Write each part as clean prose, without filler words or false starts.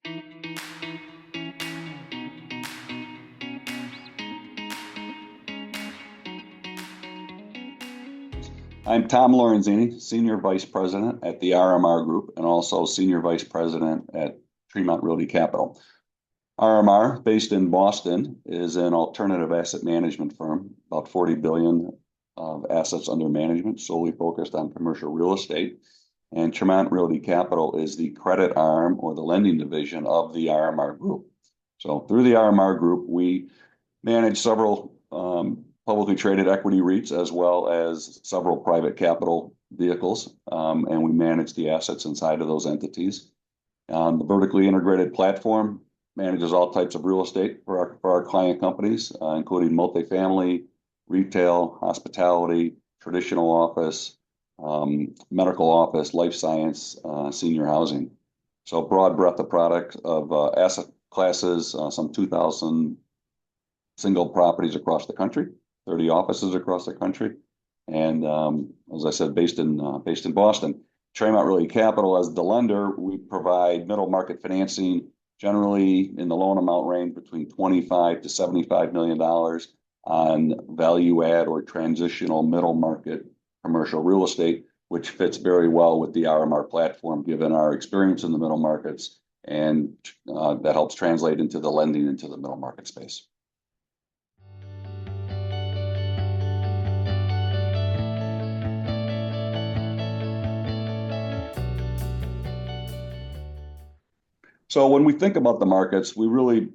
I'm Tom Lorenzini, Senior Vice President at the RMR Group and also Senior Vice President at Tremont Realty Capital. RMR, based in Boston, is an alternative asset management firm, about 40 billion of assets under management, solely focused on commercial real estate. And Tremont Realty Capital is the credit arm or the lending division of the RMR Group. So through the RMR Group, we manage several publicly traded equity REITs as well as several private capital vehicles, and we manage the assets inside of those entities. The vertically integrated platform manages all types of real estate for our client companies, including multifamily, retail, hospitality, traditional office, medical office, life science, senior housing. So broad breadth of product of asset classes, some 2,000 single properties across the country, 30 offices across the country, and as I said, based in Boston. Tremont Realty Capital, as the lender, we provide middle market financing, generally in the loan amount range between $25 to $75 million on value add or transitional middle market commercial real estate, which fits very well with the RMR platform, given our experience in the middle markets, and that helps translate into the lending into the middle market space. So when we think about the markets, we really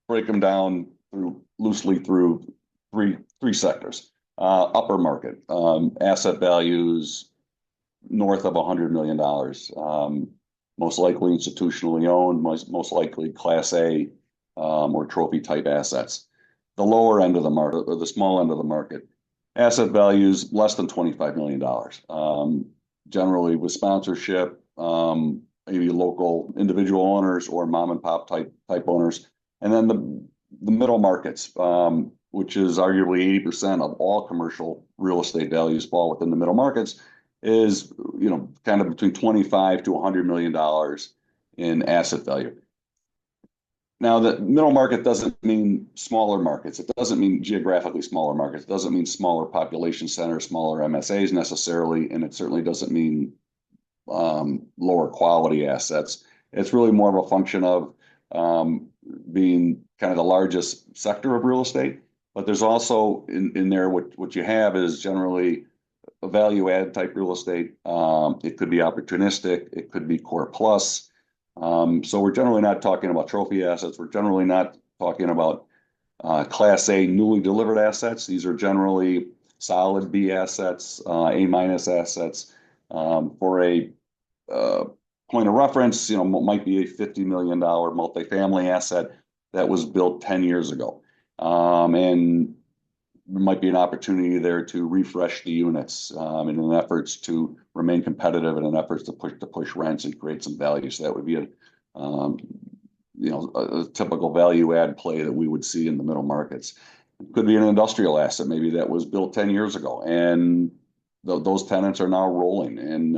break them down loosely through three sectors. Upper market, asset values north of $100 million, most likely institutionally owned, most likely Class A or trophy type assets. The lower end of the market, or the small end of the market, asset values less than $25 million, generally with sponsorship, maybe local individual owners or mom and pop type owners. And then the middle markets, which is arguably 80% of all commercial real estate values fall within the middle markets, is kind of between $25 to $100 million in asset value. Now, the middle market doesn't mean smaller markets. It doesn't mean geographically smaller markets. It doesn't mean smaller population centers, smaller MSAs necessarily, and it certainly doesn't mean lower quality assets. It's really more of a function of being kind of the largest sector of real estate. But there's also in there what you have is generally a value add type real estate. It could be opportunistic. It could be core plus. So we're generally not talking about trophy assets. We're generally not talking about Class A newly delivered assets. These are generally solid B assets, A minus assets. For a point of reference, might be a $50 million multifamily asset that was built 10 years ago. And there might be an opportunity there to refresh the units in an efforts to remain competitive, and in efforts to push rents and create some value. So that would be a typical value add play that we would see in the middle markets. It could be an industrial asset, maybe that was built 10 years ago, and those tenants are now rolling and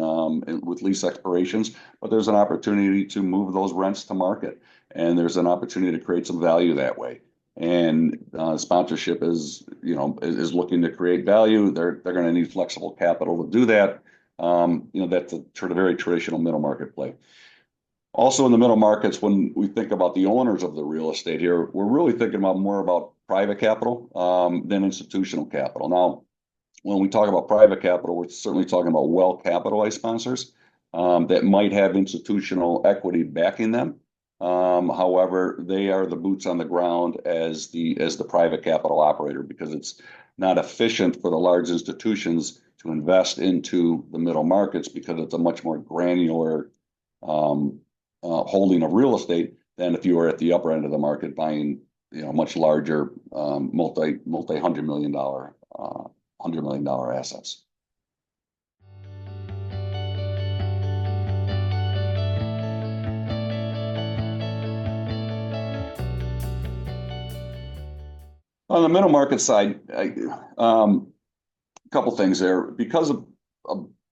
with lease expirations, but there's an opportunity to move those rents to market, and there's an opportunity to create some value that way. And sponsorship is looking to create value. They're going to need flexible capital to do that. That's a very traditional middle market play. Also in the middle markets, when we think about the owners of the real estate here, we're really thinking more about private capital than institutional capital. Now, when we talk about private capital, we're certainly talking about well-capitalized sponsors that might have institutional equity backing them. However, they are the boots on the ground as the private capital operator, because it's not efficient for the large institutions to invest into the middle markets, because it's a much more granular holding of real estate than if you were at the upper end of the market buying much larger multi-hundred million dollar $100 million assets. On the middle market side, a couple things there. Because of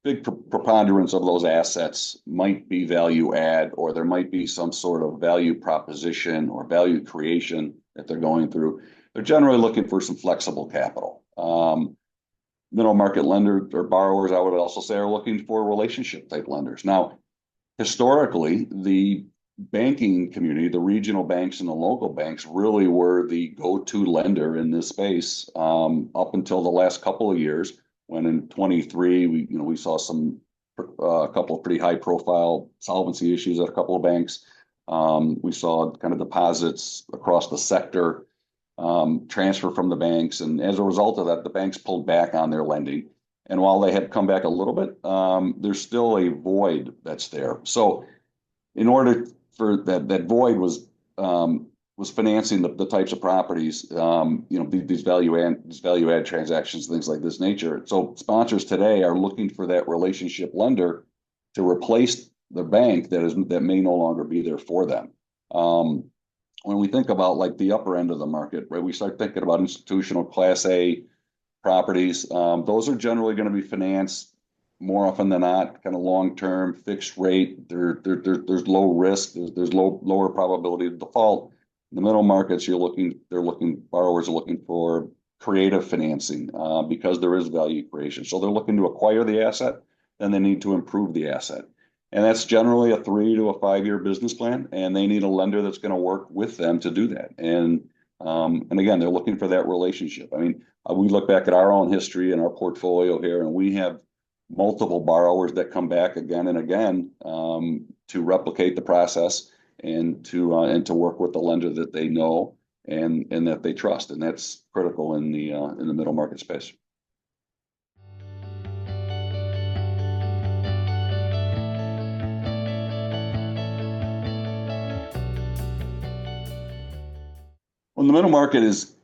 big preponderance of those assets might be value add, or there might be some sort of value proposition or value creation that they're going through. They're generally looking for some flexible capital. Middle market lenders or borrowers, I would also say, are looking for relationship type lenders. Now, historically, the banking community, the regional banks and the local banks really were the go-to lender in this space up until the last couple of years, when in 23 we saw a couple of pretty high profile solvency issues at a couple of banks. We saw kind of deposits across the sector transfer from the banks, and as a result of that, the banks pulled back on their lending. And while they have come back a little bit, there's still a void that's there. So in order for that void was financing the types of properties, these value add transactions, things like this nature. So sponsors today are looking for that relationship lender to replace the bank that may no longer be there for them. When we think about like the upper end of the market, right, we start thinking about institutional Class A properties. Those are generally going to be financed more often than not, kind of long-term fixed rate. There's low risk. There's lower probability of default. In the middle markets, borrowers are looking for creative financing because there is value creation. So they're looking to acquire the asset, then they need to improve the asset. And that's generally a 3 to a 5 year business plan, and they need a lender that's going to work with them to do that. And again, they're looking for that relationship. I mean, we look back at our own history and our portfolio here, and we have multiple borrowers that come back again and again to replicate the process and to work with the lender that they know and that they trust, and that's critical in the middle market space. Well, the middle market it's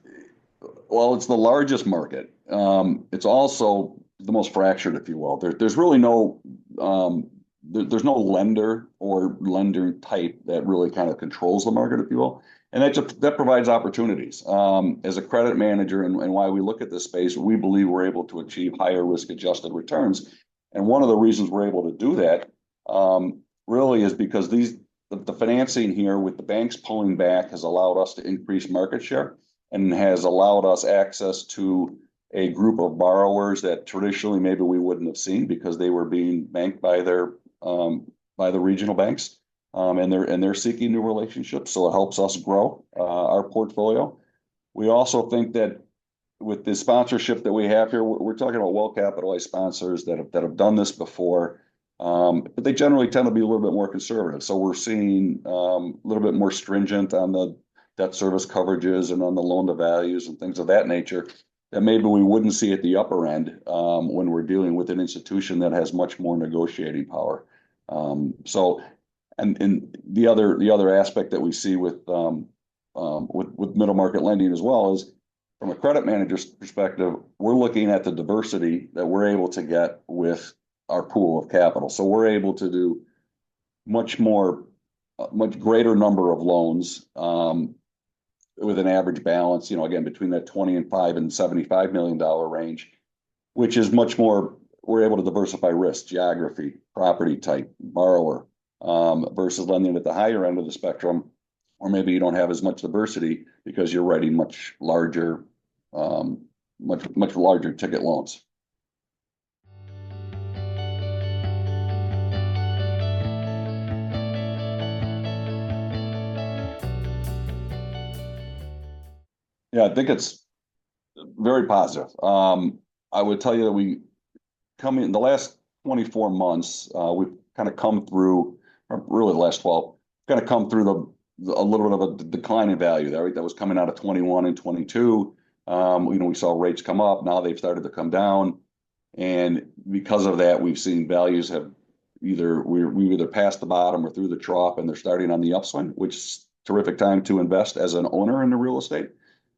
the largest market. It's also the most fractured, if you will. There's really there's no lender or lender type that really kind of controls the market, if you will. And that provides opportunities. As a credit manager, and why we look at this space, we believe we're able to achieve higher risk adjusted returns. And one of the reasons we're able to do that really is because the financing here with the banks pulling back has allowed us to increase market share and has allowed us access to a group of borrowers that traditionally maybe we wouldn't have seen because they were being banked by the regional banks, and they're seeking new relationships. So it helps us grow our portfolio. We also think that with the sponsorship that we have here, we're talking about well-capitalized sponsors that have done this before. But they generally tend to be a little bit more conservative. So we're seeing a little bit more stringent on the debt service coverages and on the loan to values and things of that nature that maybe we wouldn't see at the upper end when we're dealing with an institution that has much more negotiating power. So the other aspect that we see with middle market lending as well is, from a credit manager's perspective, we're looking at the diversity that we're able to get with our pool of capital. So we're able to do much greater number of loans with an average balance, again, between that 25 and $75 million range, which is much more, we're able to diversify risk, geography, property type, borrower, versus lending at the higher end of the spectrum, or maybe you don't have as much diversity because you're writing much larger ticket loans. Yeah, I think it's very positive. I would tell you that we come in the last 24 months, we've kind of come through, or really the last 12, kind of come through a little bit of a decline in value there, right? That was coming out of 21 and 22. We saw rates come up. Now they've started to come down. And because of that, we've seen values have we've either passed the bottom or through the trough, and they're starting on the upswing, which is a terrific time to invest as an owner in the real estate.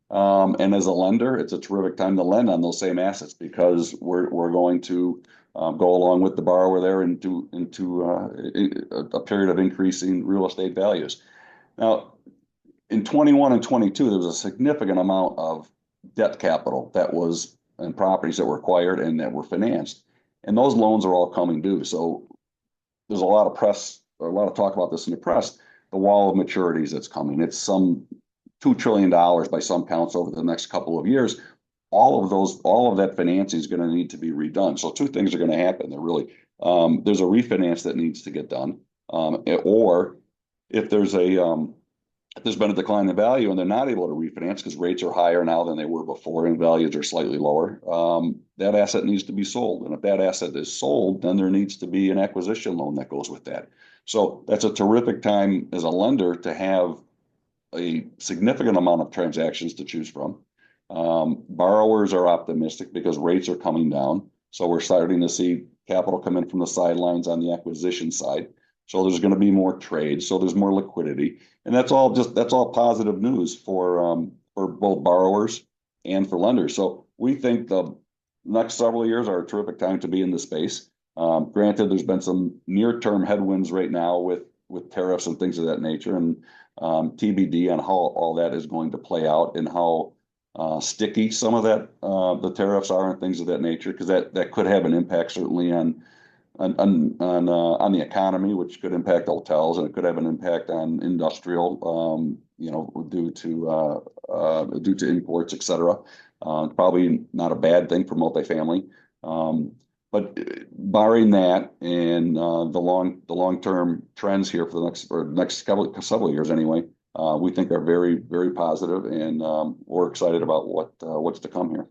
And as a lender, it's a terrific time to lend on those same assets because we're going to go along with the borrower there into a period of increasing real estate values. Now, in 21 and 22, there was a significant amount of debt capital that was in properties that were acquired and that were financed. and those loans are all coming due. So there's a lot of press, or a lot of talk about this in the press, the wall of maturities that's coming. It's some $2 trillion by some counts over the next couple of years. All of that financing is going to need to be redone. So two things are going to happen. They're really, there's a refinance that needs to get done, or if there's if there's been a decline in value and they're not able to refinance because rates are higher now than they were before and values are slightly lower, that asset needs to be sold. And if that asset is sold, then there needs to be an acquisition loan that goes with that. So that's a terrific time as a lender to have a significant amount of transactions to choose from. Borrowers are optimistic because rates are coming down. So we're starting to see capital come in from the sidelines on the acquisition side. So there's going to be more trade. So there's more liquidity. And that's all positive news for both borrowers and for lenders. So we think the next several years are a terrific time to be in the space. Granted, there's been some near-term headwinds right now with tariffs and things of that nature, and TBD on how all that is going to play out and how sticky some of that the tariffs are and things of that nature, because that could have an impact certainly on the economy, which could impact hotels, and it could have an impact on industrial, due to imports, et cetera. Probably not a bad thing for multifamily. But barring that and the long-term trends here for the next several years anyway, we think are very, very positive, and we're excited about what's to come here.